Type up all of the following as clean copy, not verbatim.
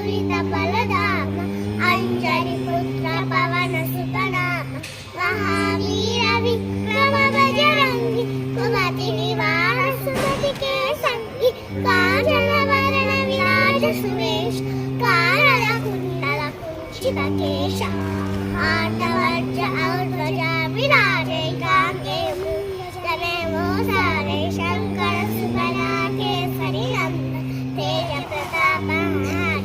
दुरित बलधाम अंजनी पुत्र पवन सुत नाम महावीर विक्रम बजरंगी कुमति निवार सुमति के संगी कांचन वरण विराज सुरेश कानन कुंडल कुंचित केश आंतवज्र औध्वजा विराजे कांगे मूंजने मोसारे शंकर सुबला केसरी नंदन तेज प्रताप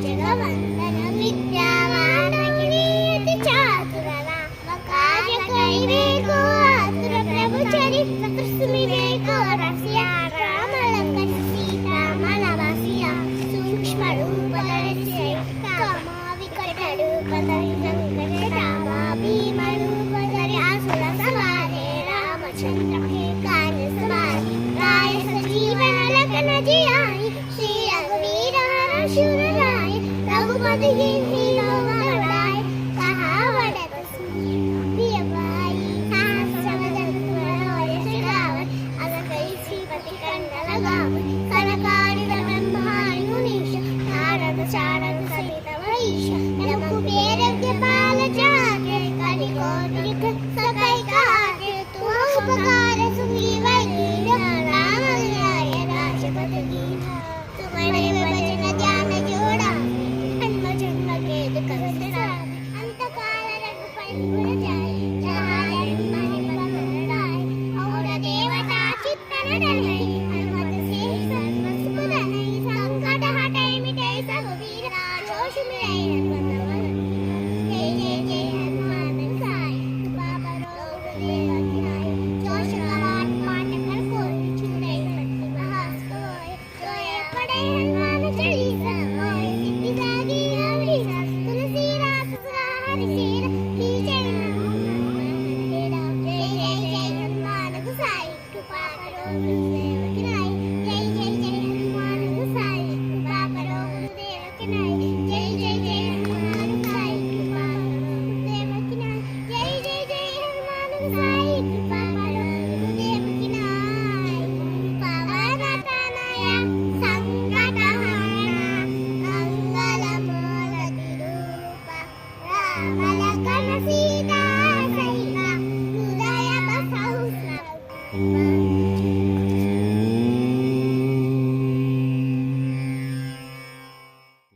जगवंदन विद्यावान कीर्ति चातुर राम कार्य करिवे को आतुर प्रभु चरित्र सुमिरे को रसिया राम लखन सीता मन बसिया सूक्ष्म रूप धरि कामा विकट रूप धरि संकट रामा भीम रूप धरि असुर संहारे रामचंद्र के काज सवारे राय सजीवन लखन जियाई श्री रघुवीर हर शिवर राय रघुपति हीरो बड़ाई कहा वडत प्रिय भाई सहस्रवदन तुमरो यश गावै अस कई श्रीपति कंठ लगावै सनकादिक ब्रह्मादि मुनीश नारद शारद सहित महीश रघुबीर कृपाल जागे कलि कोटिक सकै काजे तुम उपकार सुग्रीव कीन्ह राम मिलाय राजपद दीन्ह तुम्हारे भजन ध्यान जोड़ा जन्म जन्म के दुख बिसराए अंत काल रघुपति पुर जाए जहाँ जन्म महि पवन राय और देवता चित्तन धरई हनुमत से सर्व सुख धरई संकट हटई मिटई रघुवीर राजो सुमिरई हनुमत बल जय जय जय हनुमान साई कृपा करो गुरुदेव की नाई जो शुक्रवार पाठ कर कोई छुड़ई पट्टी महासोय जोय पड़े हनुमान चालीसा होय सिद्धि सागी गौरीसा तुलसीदास सदा हरिशेर की जय जय जय जय हनुमान गोसाई कृपा करो गुरुदेव की नाई जय जय जय हनुमान गोसाई कृपा करो गुरुदेव की नाई जय जय जय हनुमान गोसाई कृपा करो गुरुदेव की नाई जय जय जय हनुमान गोसाई कृपा करो